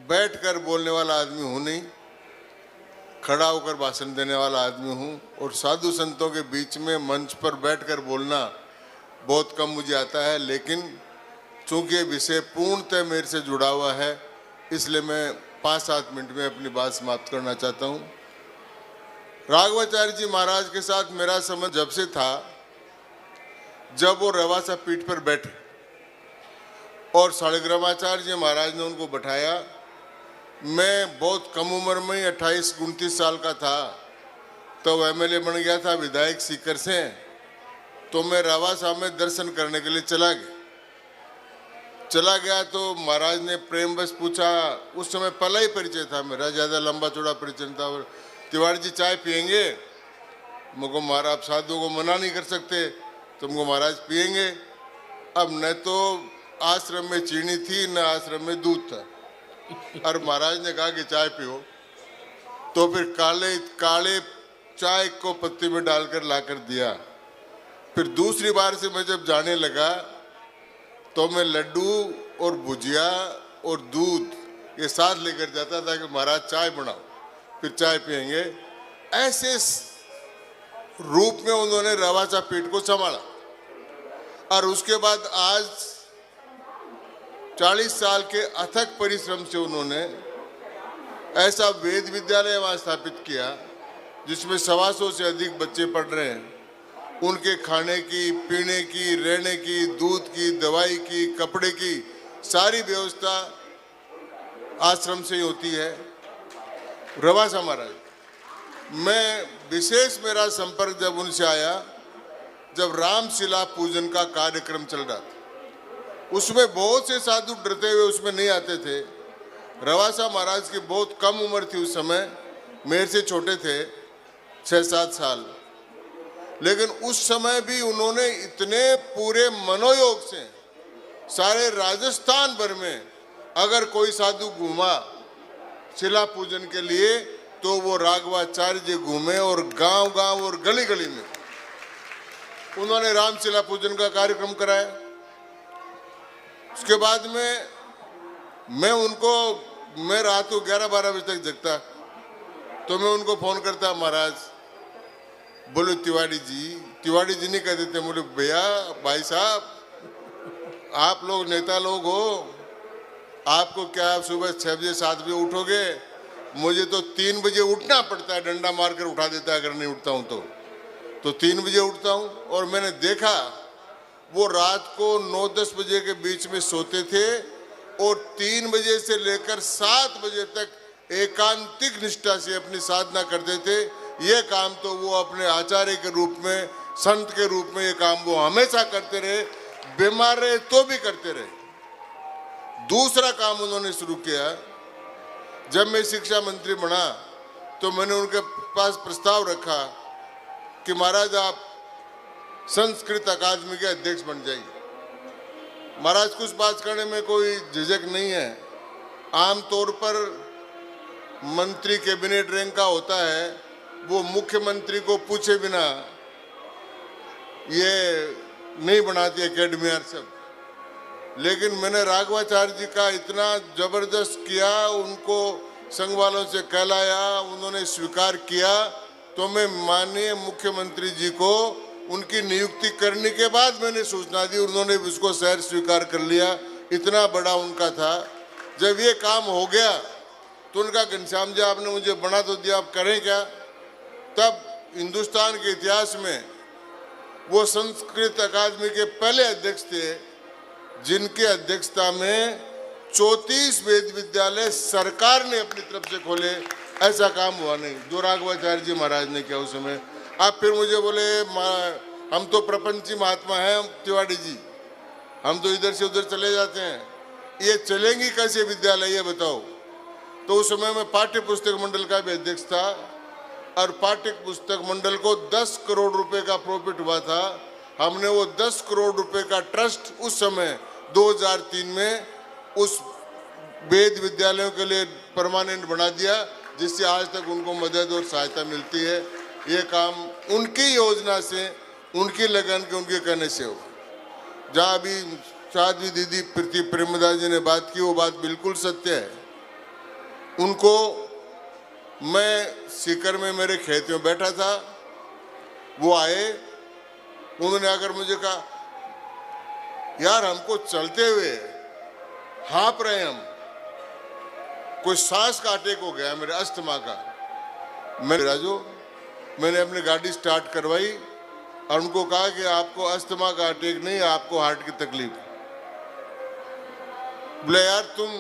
बैठकर बोलने वाला आदमी हूँ नहीं, खड़ा होकर भाषण देने वाला आदमी हूँ। और साधु संतों के बीच में मंच पर बैठकर बोलना बहुत कम मुझे आता है, लेकिन चूंकि विषय पूर्णतः मेरे से जुड़ा हुआ है, इसलिए मैं 5-7 मिनट में अपनी बात समाप्त करना चाहता हूँ। राघवाचार्य जी महाराज के साथ मेरा संबंध जब से था, जब वो रवासा पीठ पर बैठे और शालिग्रामाचार्य जी महाराज ने उनको बैठाया। मैं बहुत कम उम्र में 28-29 साल का था, तो एमएलए बन गया था विधायक सीकर से। तो मैं रवासा में दर्शन करने के लिए चला गया तो महाराज ने प्रेम बस पूछा, उस समय पहला ही परिचय था मेरा, ज़्यादा लंबा चौड़ा परिचय था। तिवारी जी चाय पियेंगे? मुझको महाराज, आप साधुओं को मना नहीं कर सकते, तुमको महाराज पियेंगे। अब न तो आश्रम में चीनी थी, न आश्रम में दूध था, और महाराज ने कहा कि चाय पियो। तो फिर काले चाय को पत्ती में डालकर लाकर दिया। फिर दूसरी बार से मैं जब जाने लगा तो मैं लड्डू और भुजिया और दूध ये साथ लेकर जाता था कि महाराज चाय बनाओ, फिर चाय पियेंगे। ऐसे रूप में उन्होंने रवासा पीठ को संभाला। और उसके बाद आज 40 साल के अथक परिश्रम से उन्होंने ऐसा वेद विद्यालय वहाँ स्थापित किया जिसमें 125 से अधिक बच्चे पढ़ रहे हैं। उनके खाने की, पीने की, रहने की, दूध की, दवाई की, कपड़े की सारी व्यवस्था आश्रम से ही होती है। रवासा महाराज, मैं विशेष मेरा संपर्क जब उनसे आया जब रामशिला पूजन का कार्यक्रम चल रहा था। उसमें बहुत से साधु डरते हुए उसमें नहीं आते थे। रवासा महाराज की बहुत कम उम्र थी उस समय, मेरे से छोटे थे 6-7 साल, लेकिन उस समय भी उन्होंने इतने पूरे मनोयोग से सारे राजस्थान भर में अगर कोई साधु घूमा शिला पूजन के लिए तो वो राघवाचार्य जी घूमे, और गांव-गांव और गली-गली में उन्होंने रामशिला पूजन का कार्यक्रम कराया। उसके बाद में मैं रात को 11-12 बजे तक जगता, तो मैं उनको फोन करता, महाराज बोलो तिवारी जी नहीं कहते थे, बोले भैया भाई साहब आप लोग नेता लोग हो, आपको क्या आप सुबह 6 बजे 7 बजे उठोगे? मुझे तो 3 बजे उठना पड़ता है, डंडा मारकर उठा देता है अगर नहीं उठता हूं तो 3 बजे उठता हूं। और मैंने देखा वो रात को 9-10 बजे के बीच में सोते थे और 3 बजे से लेकर 7 बजे तक एकांतिक निष्ठा से अपनी साधना करते थे। ये काम तो वो अपने आचार्य के रूप में, संत के रूप में ये काम वो हमेशा करते रहे, बीमार रहे तो भी करते रहे। दूसरा काम उन्होंने शुरू किया, जब मैं शिक्षा मंत्री बना तो मैंने उनके पास प्रस्ताव रखा कि महाराज आप संस्कृत अकादमी के अध्यक्ष बन जाइए। महाराज कुछ बात करने में कोई झिझक नहीं है। आमतौर पर मंत्री कैबिनेट रैंक का होता है, वो मुख्यमंत्री को पूछे बिना ये नहीं बनाती एकेडमी और सब। लेकिन मैंने राघवाचार्य जी का इतना जबरदस्त किया, उनको संघ वालों से कहलाया, उन्होंने स्वीकार किया, तो मैं माननीय मुख्यमंत्री जी को उनकी नियुक्ति करने के बाद मैंने सूचना दी, उन्होंने उसको शहर स्वीकार कर लिया। इतना बड़ा उनका था। जब ये काम हो गया तो उनका, घनश्याम जी आपने मुझे बना तो दिया, आप करें क्या? तब हिंदुस्तान के इतिहास में वो संस्कृत अकादमी के पहले अध्यक्ष थे जिनके अध्यक्षता में 34 वेद विद्यालय सरकार ने अपनी तरफ से खोले। ऐसा काम हुआ नहीं जो राघवाचार्य जी महाराज ने किया उस समय। आप फिर मुझे बोले हम तो प्रपंची महात्मा हैं तिवारी जी, हम तो इधर से उधर चले जाते हैं, ये चलेंगी कैसे विद्यालय ये बताओ। तो उस समय मैं पाठ्य पुस्तक मंडल का भी अध्यक्ष था और पाठ्य पुस्तक मंडल को 10 करोड़ रुपए का प्रॉफिट हुआ था। हमने वो 10 करोड़ रुपए का ट्रस्ट उस समय 2003 में उस वेद विद्यालयों के लिए परमानेंट बना दिया, जिससे आज तक उनको मदद और सहायता मिलती है। ये काम उनकी योजना से, उनकी लगन के, उनके कहने से हो। जहाँ अभी साध्वी दीदी प्रीति प्रेमदास जी ने बात की, वो बात बिल्कुल सत्य है। उनको, मैं सीकर में मेरे खेत में बैठा था, वो आए, उन्होंने आकर मुझे कहा, यार हमको चलते हुए हाँप रहे हम, कोई सांस का अटैक हो गया मेरे अस्थमा का। मैंने अपनी गाड़ी स्टार्ट करवाई और उनको कहा कि आपको अस्थमा का अटैक नहीं, आपको हार्ट की तकलीफ। बोले यार तुम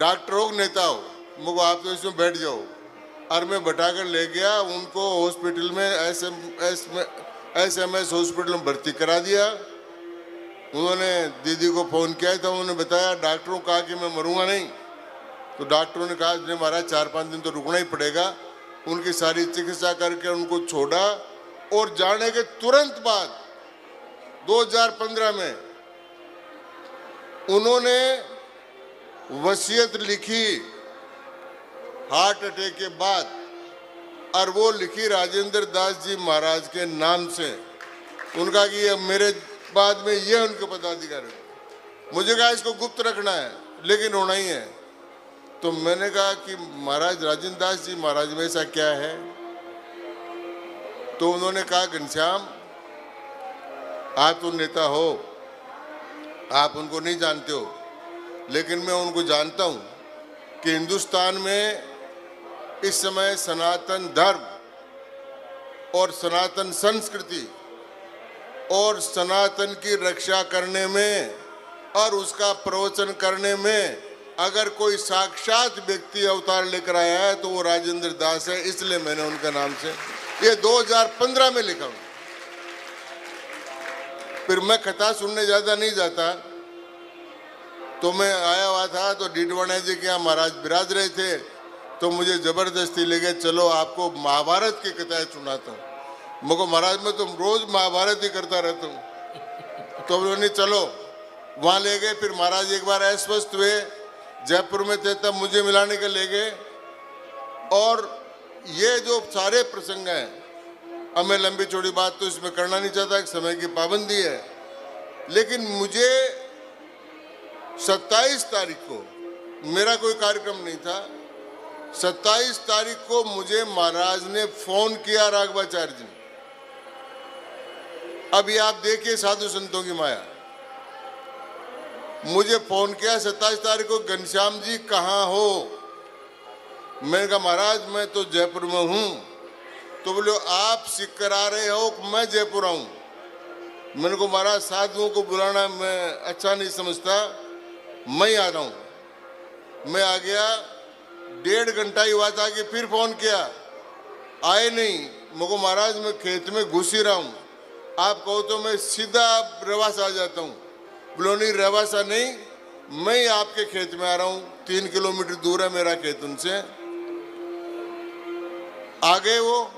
डॉक्टर हो, नेता हो, मुझे आप तो इसमें बैठ जाओ। और मैं बैठाकर ले गया उनको हॉस्पिटल में, SMS हॉस्पिटल में भर्ती करा दिया। उन्होंने दीदी को फ़ोन किया था, उन्होंने बताया, डॉक्टरों कहा कि मैं मरूंगा नहीं। तो डॉक्टरों ने कहा नहीं महाराज 4-5 दिन तो रुकना ही पड़ेगा। उनकी सारी चिकित्सा करके उनको छोड़ा और जाने के तुरंत बाद 2015 में उन्होंने वसीयत लिखी हार्ट अटैक के बाद, और वो लिखी राजेंद्र दास जी महाराज के नाम से। उनका कि ये मेरे बाद में ये उनके पदाधिकारी, मुझे कहा इसको गुप्त रखना है लेकिन होना ही है। तो मैंने कहा कि महाराज राजेंद्र दास जी महाराज में ऐसा क्या है? तो उन्होंने कहा घनश्याम आप तो नेता हो, आप उनको नहीं जानते हो, लेकिन मैं उनको जानता हूं कि हिंदुस्तान में इस समय सनातन धर्म और सनातन संस्कृति और सनातन की रक्षा करने में और उसका प्रवचन करने में अगर कोई साक्षात व्यक्ति अवतार लेकर आया है तो वो राजेंद्र दास है। इसलिए मैंने उनका नाम से ये 2015 में लिखा हूं। फिर मैं कथा सुनने ज्यादा नहीं जाता, तो मैं आया हुआ था तो डीडवाना जी के यहाँ महाराज विराज रहे थे, तो मुझे जबरदस्ती ले गए, चलो आपको महाभारत की कथाएं सुनाता हूँ। मुझको महाराज मैं तो रोज महाभारत ही करता रहता हूँ। तो उन्होंने चलो वहाँ ले गए। फिर महाराज एक बार अस्वस्थ हुए, जयपुर में थे, तब मुझे मिलाने के ले गए। और ये जो सारे प्रसंग हैं, अब मैं लंबी चौड़ी बात तो इसमें करना नहीं चाहता, समय की पाबंदी है, लेकिन मुझे 27 तारीख को मेरा कोई कार्यक्रम नहीं था। 27 तारीख को मुझे महाराज ने फोन किया, राघवाचार्य जी। अभी आप देखिए साधु संतों की माया। मुझे फोन किया 27 तारीख को, घनश्याम जी कहाँ हो? मैंने कहा महाराज मैं तो जयपुर में हूँ। तो बोले आप सीकर आ रहे हो, मैं जयपुर आऊँ? मैंने को महाराज साधुओं को बुलाना मैं अच्छा नहीं समझता, मैं आ रहा हूँ। मैं आ गया, 1.5 घंटा ही हुआ था कि फिर फोन किया, आए नहीं। मुझको महाराज मैं खेत में घुस ही रहा हूँ, आप कहो तो मैं सीधा रेवासा आ जाता हूँ। बोलो नहीं रेवासा नहीं, मैं आपके खेत में आ रहा हूँ, 3 किलोमीटर दूर है मेरा खेत उनसे। आ गए वो,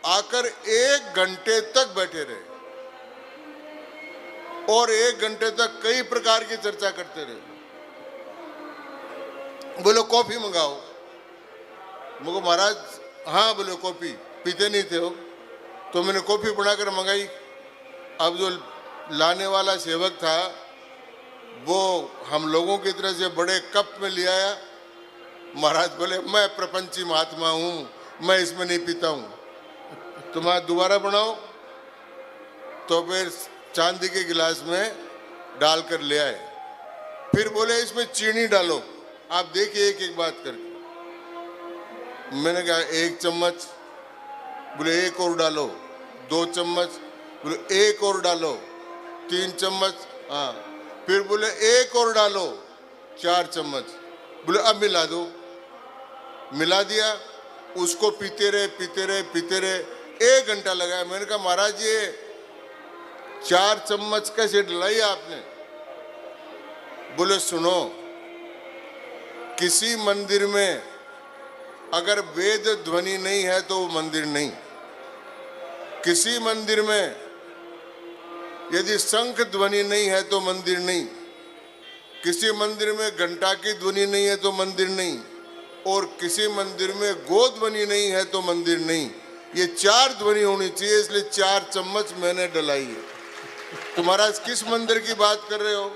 आकर 1 घंटे तक बैठे रहे और 1 घंटे तक कई प्रकार की चर्चा करते रहे। बोलो कॉफी मंगाओ। मुझको महाराज हाँ बोले कॉफी, पीते नहीं थे हो। तो मैंने कॉफी बनाकर मंगाई। अब जो लाने वाला सेवक था वो हम लोगों की तरह से बड़े कप में ले आया। महाराज बोले मैं प्रपंची महात्मा हूँ, मैं इसमें नहीं पीता हूँ, तुम्हारा दोबारा बनाओ। तो फिर चांदी के गिलास में डालकर ले आए। फिर बोले इसमें चीनी डालो। आप देखिए एक एक बात करके। मैंने कहा 1 चम्मच। बोले 1 और डालो। 2 चम्मच। बोले 1 और डालो। 3 चम्मच। हाँ। फिर बोले 1 और डालो। 4 चम्मच। बोले अब मिला दो। मिला दिया। उसको पीते रहे पीते रहे पीते रहे, 1 घंटा लगाया। मैंने कहा महाराज ये 4 चम्मच कैसे डलाई आपने? बोले सुनो, किसी मंदिर में अगर वेद ध्वनि नहीं है तो वो मंदिर नहीं। किसी मंदिर में यदि शंख ध्वनि नहीं है तो मंदिर नहीं। किसी मंदिर में घंटा की ध्वनि नहीं है तो मंदिर नहीं। और किसी मंदिर में गो ध्वनि नहीं है तो मंदिर नहीं। ये 4 ध्वनि होनी चाहिए, इसलिए 4 चम्मच मैंने डलाई है। तो महाराज किस मंदिर की बात कर रहे हो?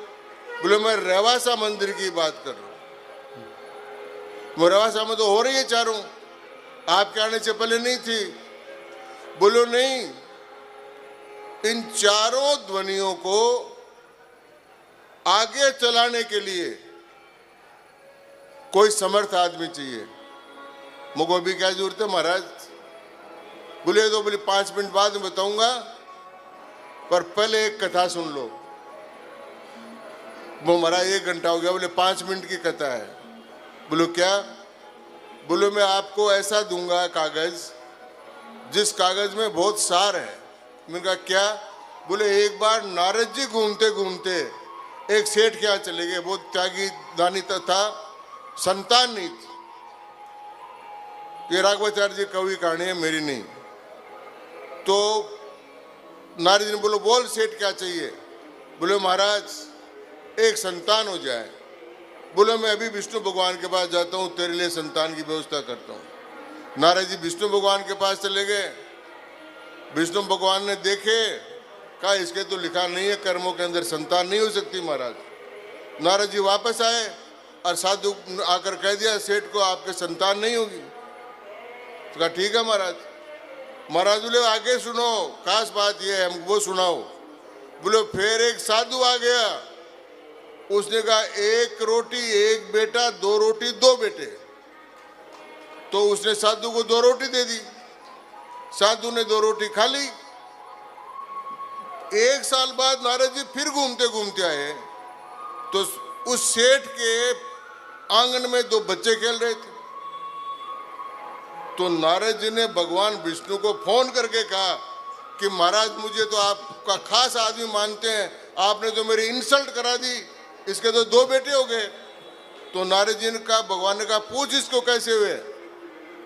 बोले मैं रेवासा मंदिर की बात कर रहा हूं। मोरावासा में तो हो रही है चारों, आपके आने से पहले नहीं थी। बोलो नहीं, इन चारों ध्वनियों को आगे चलाने के लिए कोई समर्थ आदमी चाहिए। मुझको भी क्या जरूरत है महाराज? बोले तो बोले 5 मिनट बाद में बताऊंगा, पर पहले एक कथा सुन लो। वो महाराज 1 घंटा हो गया। बोले 5 मिनट की कथा है। बोलो क्या? बोलो मैं आपको ऐसा दूंगा कागज, जिस कागज में बहुत सार है। मैंने कहा क्या? बोले एक बार नारद जी घूमते घूमते एक सेठ के यहाँ चले गए, बहुत त्यागी दानी था, संतान नहीं थी। ये राघवाचार्य जी कवि कहानी है, मेरी नहीं। तो नारद जी ने बोलो बोल सेठ क्या चाहिए? बोले महाराज एक संतान हो जाए। बोले मैं अभी विष्णु भगवान के पास जाता हूँ, तेरे लिए संतान की व्यवस्था करता हूँ। नारद जी विष्णु भगवान के पास चले गए। विष्णु भगवान ने देखे, कहा इसके तो लिखा नहीं है कर्मों के अंदर संतान नहीं हो सकती महाराज। नारद जी वापस आए और साधु आकर कह दिया सेठ को आपके संतान नहीं होगी। तो कहा ठीक है महाराज। महाराज बोले आगे सुनो, खास बात यह है, हमको वो सुनाओ। बोले फिर एक साधु आ गया, उसने कहा 1 रोटी 1 बेटा, 2 रोटी 2 बेटे। तो उसने साधु को 2 रोटी दे दी। साधु ने 2 रोटी खा ली। 1 साल बाद नारद जी फिर घूमते घूमते आए, तो उस सेठ के आंगन में 2 बच्चे खेल रहे थे। तो नारद जी ने भगवान विष्णु को फोन करके कहा कि महाराज मुझे तो आपका खास आदमी मानते हैं, आपने तो मेरी इंसल्ट करा दी, इसके तो 2 बेटे हो गए। तो नारद जी ने कहा, भगवान ने कहा पूछ इसको कैसे हुए?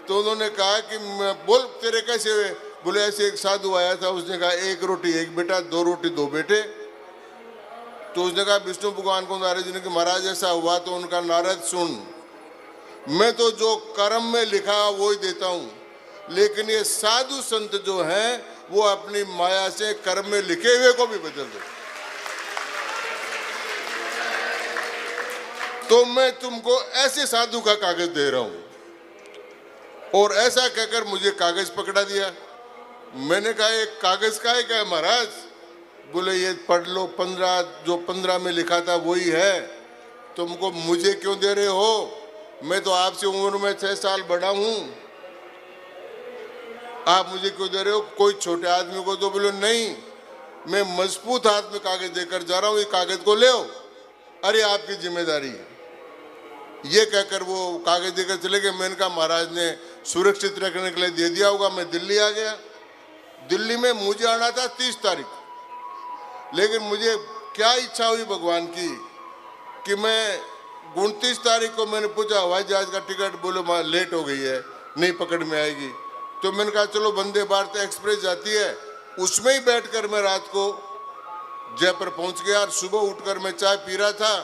तो उन्होंने कहा कि बोल तेरे कैसे हुए? बोले ऐसे एक साधु आया था, उसने कहा 1 रोटी 1 बेटा, 2 रोटी 2 बेटे। तो उसने कहा विष्णु भगवान को, नारद जी ने, कि महाराज ऐसा हुआ। तो उनका नारद सुन, मैं तो जो कर्म में लिखा वो ही देता हूँ, लेकिन ये साधु संत जो हैं वो अपनी माया से कर्म में लिखे हुए को भी बदल देते। तो मैं तुमको ऐसे साधु का कागज दे रहा हूं। और ऐसा कहकर मुझे कागज पकड़ा दिया। मैंने कहा एक कागज का है क्या महाराज? बोले ये पढ़ लो, 15 जो 15 में लिखा था वही है। तुमको मुझे क्यों दे रहे हो? मैं तो आपसे उम्र में 6 साल बड़ा हूं, आप मुझे क्यों दे रहे हो? कोई छोटे आदमी को तो बोले नहीं, मैं मजबूत हाथ में कागज देकर जा रहा हूं, ये कागज को ले आओ। अरे आपकी जिम्मेदारी है। ये कहकर वो कागज देकर चले गए। मैंने कहा महाराज ने सुरक्षित रखने के लिए दे दिया होगा। मैं दिल्ली आ गया। दिल्ली में मुझे आना था 30 तारीख, लेकिन मुझे क्या इच्छा हुई भगवान की कि मैं 29 तारीख को मैंने पूछा हवाई जहाज का टिकट, बोले लेट हो गई है, नहीं पकड़ में आएगी। तो मैंने कहा चलो वंदे भारत एक्सप्रेस जाती है, उसमें ही बैठकर मैं रात को जयपुर पहुंच गया। और सुबह उठकर मैं चाय पी रहा था,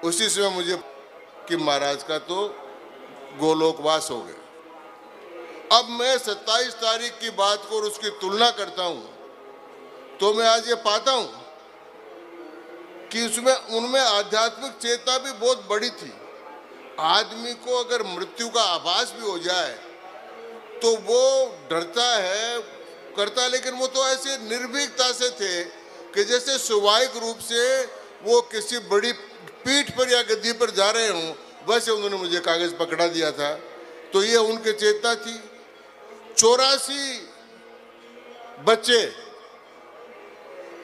उसी समय मुझे कि महाराज का तो गोलोकवास हो गया। अब मैं 27 तारीख की बात को और उसकी तुलना करता हूं, तो मैं आज ये पाता हूं कि उसमें उनमें आध्यात्मिक चेतना भी बहुत बड़ी थी। आदमी को अगर मृत्यु का आभास भी हो जाए तो वो डरता है, करता, लेकिन वो तो ऐसे निर्भीकता से थे कि जैसे स्वाभाविक रूप से वो किसी बड़ी पीठ पर या गद्दी पर जा रहे हों, वैसे उन्होंने मुझे कागज पकड़ा दिया था। तो ये उनकी चेतना थी। 84 बच्चे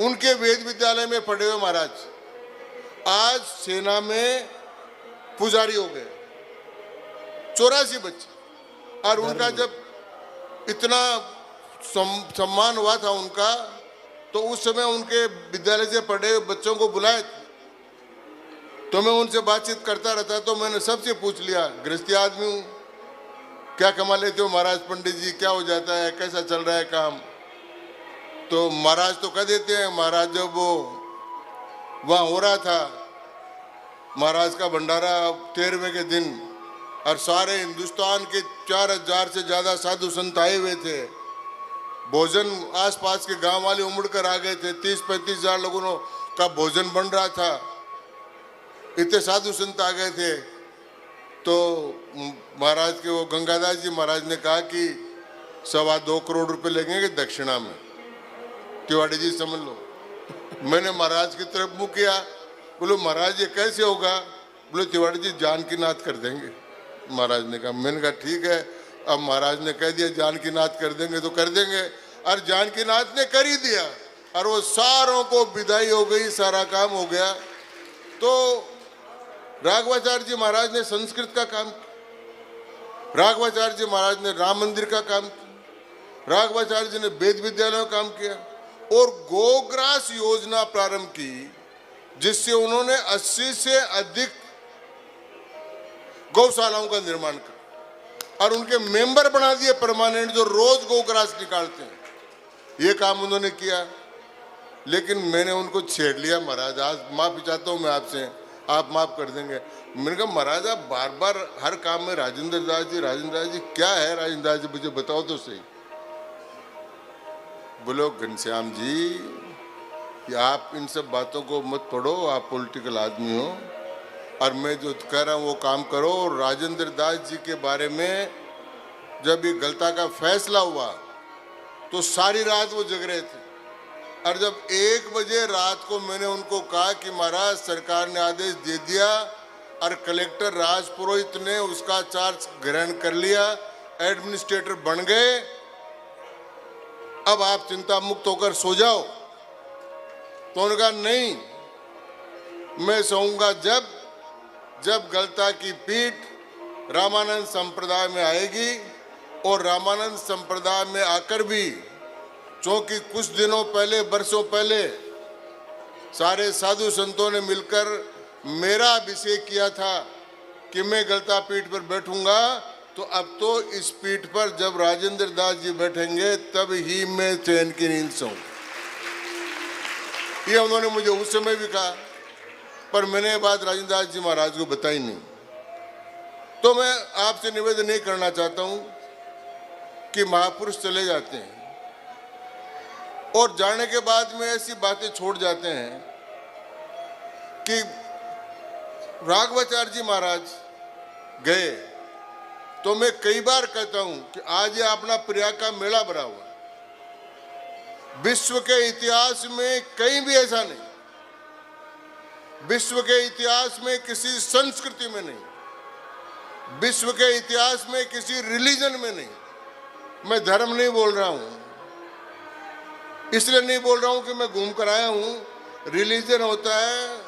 उनके वेद विद्यालय में पढ़े हुए महाराज आज सेना में पुजारी हो गए। 84 बच्चे। और उनका जब इतना सम्मान हुआ था उनका, तो उस समय उनके विद्यालय से पढ़े हुए बच्चों को बुलाए, तो मैं उनसे बातचीत करता रहता। तो मैंने सबसे पूछ लिया, गृहस्थी आदमी हूँ, क्या कमा लेते हो महाराज? पंडित जी क्या हो जाता है, कैसा चल रहा है काम? तो महाराज तो कह देते हैं। महाराज जब वो वहाँ हो रहा था महाराज का भंडारा 13वें के दिन, और सारे हिंदुस्तान के 4000 से ज्यादा साधु संत आए हुए थे। भोजन आसपास के गांव वाले उमड़ कर आ गए थे। 30-35 हजार लोगों का भोजन बन रहा था। इतने साधु संत आ गए थे। तो महाराज के वो गंगादास जी महाराज ने कहा कि 2.25 करोड़ रुपए लगेंगे दक्षिणा में। तिवाड़ी जी समझ लो। मैंने महाराज की तरफ मुंह किया, बोलो महाराज ये कैसे होगा? बोले तिवाड़ी जी जान की नात कर देंगे। महाराज ने कहा, मैंने कहा ठीक है, अब महाराज ने कह दिया जान की नात कर देंगे तो कर देंगे। और जान की नात ने कर ही दिया और वो सारों को विदाई हो गई, सारा काम हो गया। तो राघवाचार्य जी महाराज ने संस्कृत का काम किया, राघवाचार्य जी महाराज ने राम मंदिर का काम किया, राघवाचार्य जी ने वेद विद्यालयों का काम किया और गोग्रास योजना प्रारंभ की, जिससे उन्होंने 80 से अधिक गौशालाओं का निर्माण किया और उनके मेंबर बना दिए परमानेंट, जो रोज गोग्रास निकालते हैं। ये काम उन्होंने किया। लेकिन मैंने उनको छेड़ लिया, महाराज आज माफी चाहता हूं मैं आपसे, आप माफ कर देंगे। मैंने कहा महाराज आप बार बार हर काम में राजेंद्र दास जी, क्या है राजेंद्र दास जी, मुझे बताओ तो सही। बोलो घनश्याम जी आप इन सब बातों को मत पढ़ो, आप पॉलिटिकल आदमी हो और मैं जो कह रहा हूं वो काम करो। राजेंद्र दास जी के बारे में जब ये गलता का फैसला हुआ तो सारी रात वो जग रहे थे और जब 1 बजे रात को मैंने उनको कहा कि महाराज सरकार ने आदेश दे दिया और कलेक्टर राजपुरोहित ने उसका चार्ज ग्रहण कर लिया, एडमिनिस्ट्रेटर बन गए, अब आप चिंता मुक्त होकर सो जाओ। तो उन्होंने कहा नहीं, मैं सोऊंगा जब गलता की पीठ रामानंद संप्रदाय में आएगी और रामानंद संप्रदाय में आकर भी, क्योंकि कुछ दिनों पहले, वर्षों पहले सारे साधु संतों ने मिलकर मेरा अभिषेक किया था कि मैं गलता पीठ पर बैठूंगा, तो अब तो इस पीठ पर जब राजेंद्र दास जी बैठेंगे तब ही मैं चैन की नींद सोऊंगा। ये उन्होंने मुझे उस समय भी कहा, पर मैंने ये बात राजेंद्र दास जी महाराज को बताई नहीं। तो मैं आपसे निवेदन नहीं करना चाहता हूं कि महापुरुष चले जाते हैं और जाने के बाद में ऐसी बातें छोड़ जाते हैं कि राघवाचार्य जी महाराज गए, तो मैं कई बार कहता हूं कि आज ये अपना प्रयाग का मेला भरा हुआ, विश्व के इतिहास में कहीं भी ऐसा नहीं, विश्व के इतिहास में किसी संस्कृति में नहीं, विश्व के इतिहास में किसी रिलीजन में नहीं। मैं धर्म नहीं बोल रहा हूं, इसलिए नहीं बोल रहा हूं कि मैं घूम कर आया हूं। रिलीजन होता है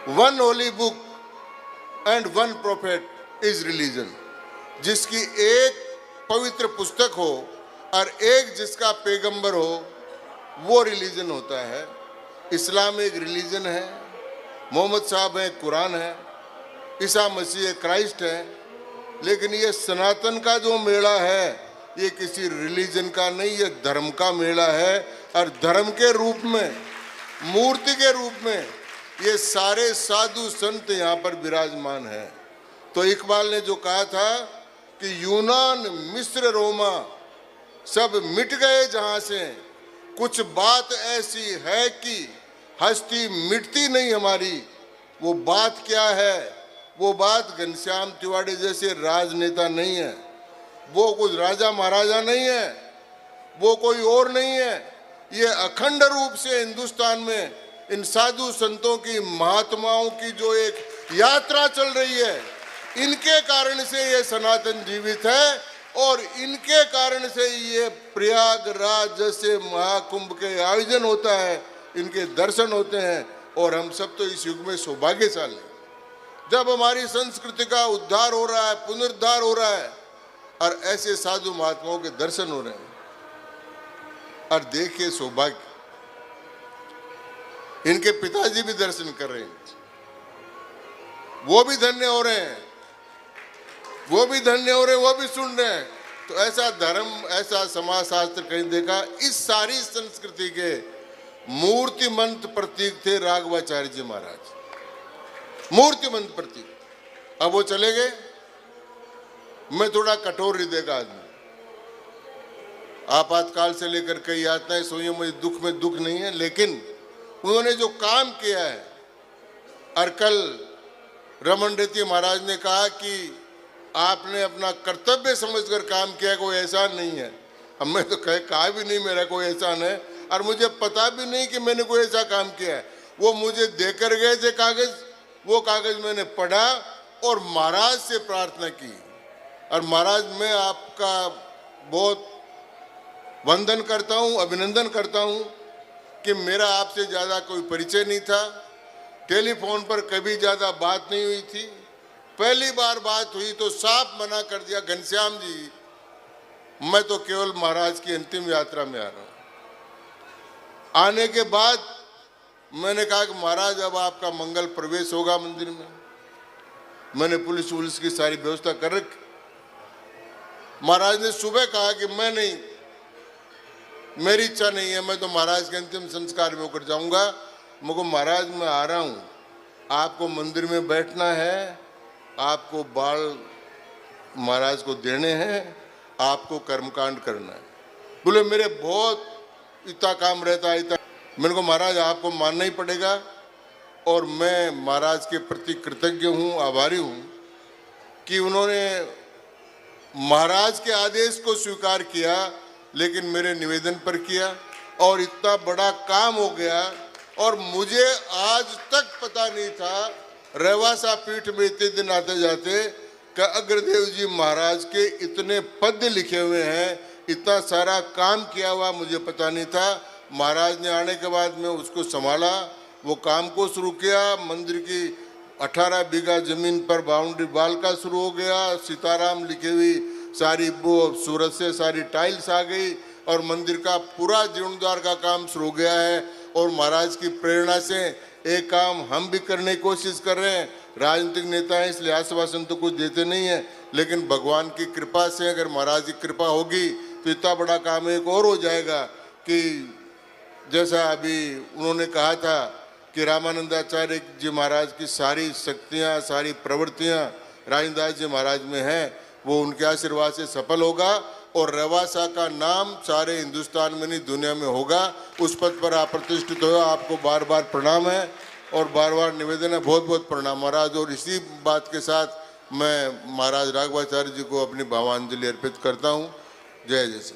one holy book and one prophet is religion, जिसकी एक पवित्र पुस्तक हो और एक जिसका पैगंबर हो, वो रिलीजन होता है। इस्लाम एक रिलीजन है, मोहम्मद साहब है, कुरान है, ईसा मसीह क्राइस्ट है। लेकिन ये सनातन का जो मेला है ये किसी रिलीजन का नहीं, ये धर्म का मेला है। और धर्म के रूप में, मूर्ति के रूप में ये सारे साधु संत यहाँ पर विराजमान है। तो इकबाल ने जो कहा था कि यूनान मिस्र रोमा सब मिट गए जहां से, कुछ बात ऐसी है कि हस्ती मिटती नहीं हमारी। वो बात क्या है? वो बात घनश्याम तिवाड़ी जैसे राजनेता नहीं है, वो कुछ राजा महाराजा नहीं है, वो कोई और नहीं है। ये अखंड रूप से हिंदुस्तान में इन साधु संतों की, महात्माओं की जो एक यात्रा चल रही है, इनके कारण से ये सनातन जीवित है और इनके कारण से ये प्रयागराज जैसे महाकुंभ के आयोजन होता है, इनके दर्शन होते हैं। और हम सब तो इस युग में सौभाग्यशाली, जब हमारी संस्कृति का उद्धार हो रहा है, पुनरुद्धार हो रहा है और ऐसे साधु महात्माओं के दर्शन हो रहे हैं। और देखिए सौभाग्य, इनके पिताजी भी दर्शन कर रहे हैं, वो भी धन्य हो रहे हैं, वो भी धन्य हो रहे हैं, वो भी सुन रहे हैं। तो ऐसा धर्म, ऐसा समाज शास्त्र कहीं देखा। इस सारी संस्कृति के मूर्तिमंत प्रतीक थे राघवाचार्य जी महाराज, मूर्तिमंत प्रतीक। अब वो चले गए। मैं थोड़ा कठोर हृदय का आदमी, आपातकाल से लेकर कई यातनाएं सोई, मुझे दुख में दुख नहीं है, लेकिन उन्होंने जो काम किया है, और कल रमन रेती महाराज ने कहा कि आपने अपना कर्तव्य समझकर काम किया, कोई एहसान नहीं है। अब मैं तो कहा भी नहीं मेरा कोई एहसान है, और मुझे पता भी नहीं कि मैंने कोई ऐसा काम किया है। वो मुझे देकर गए थे कागज, वो कागज मैंने पढ़ा और महाराज से प्रार्थना की। और महाराज, मैं आपका बहुत वंदन करता हूँ, अभिनंदन करता हूँ कि मेरा आपसे ज़्यादा कोई परिचय नहीं था, टेलीफोन पर कभी ज़्यादा बात नहीं हुई थी। पहली बार बात हुई तो साफ मना कर दिया, घनश्याम जी मैं तो केवल महाराज की अंतिम यात्रा में आ रहा हूँ। आने के बाद मैंने कहा कि महाराज अब आपका मंगल प्रवेश होगा मंदिर में। मैंने पुलिस की सारी व्यवस्था कर रखी। महाराज ने सुबह कहा कि मैं नहीं, मेरी इच्छा नहीं है, मैं तो महाराज के अंतिम संस्कार में होकर जाऊंगा। मुझको महाराज मैं आ रहा हूँ, आपको मंदिर में बैठना है, आपको बाल महाराज को देने हैं, आपको कर्मकांड करना है। बोले मेरे बहुत इतना काम रहता है, इतना। मैंने को महाराज आपको मानना ही पड़ेगा, और मैं महाराज के प्रति कृतज्ञ हूँ, आभारी हूँ कि उन्होंने महाराज के आदेश को स्वीकार किया, लेकिन मेरे निवेदन पर किया, और इतना बड़ा काम हो गया। और मुझे आज तक पता नहीं था, रेवासा पीठ में इतने दिन आते जाते, कि अग्रदेव जी महाराज के इतने पद लिखे हुए हैं, इतना सारा काम किया हुआ मुझे पता नहीं था। महाराज ने आने के बाद मैं उसको संभाला, वो काम को शुरू किया। मंदिर की 18 बीघा जमीन पर बाउंड्री वाल का शुरू हो गया, सीताराम लिखी हुई सारी वो सूरत से सारी टाइल्स आ गई, और मंदिर का पूरा जीर्णोद्धार का काम शुरू हो गया है। और महाराज की प्रेरणा से एक काम हम भी करने की कोशिश कर रहे हैं। राजनीतिक नेता हैं इसलिए आश्वासन तो कुछ देते नहीं है, लेकिन भगवान की कृपा से अगर महाराज की कृपा होगी तो इतना बड़ा काम एक और हो जाएगा कि जैसा अभी उन्होंने कहा था कि रामानंदाचार्य जी महाराज की सारी शक्तियाँ, सारी प्रवृत्तियाँ राजदास जी महाराज में हैं, वो उनके आशीर्वाद से सफल होगा, और रेवासा का नाम सारे हिंदुस्तान में नहीं दुनिया में होगा। उस पद पर आप प्रतिष्ठित हो, आपको बार बार प्रणाम है और बार बार निवेदन है। बहुत बहुत प्रणाम महाराज। और इसी बात के साथ मैं महाराज राघवाचार्य जी को अपनी भावांजलि अर्पित करता हूँ। जय जय।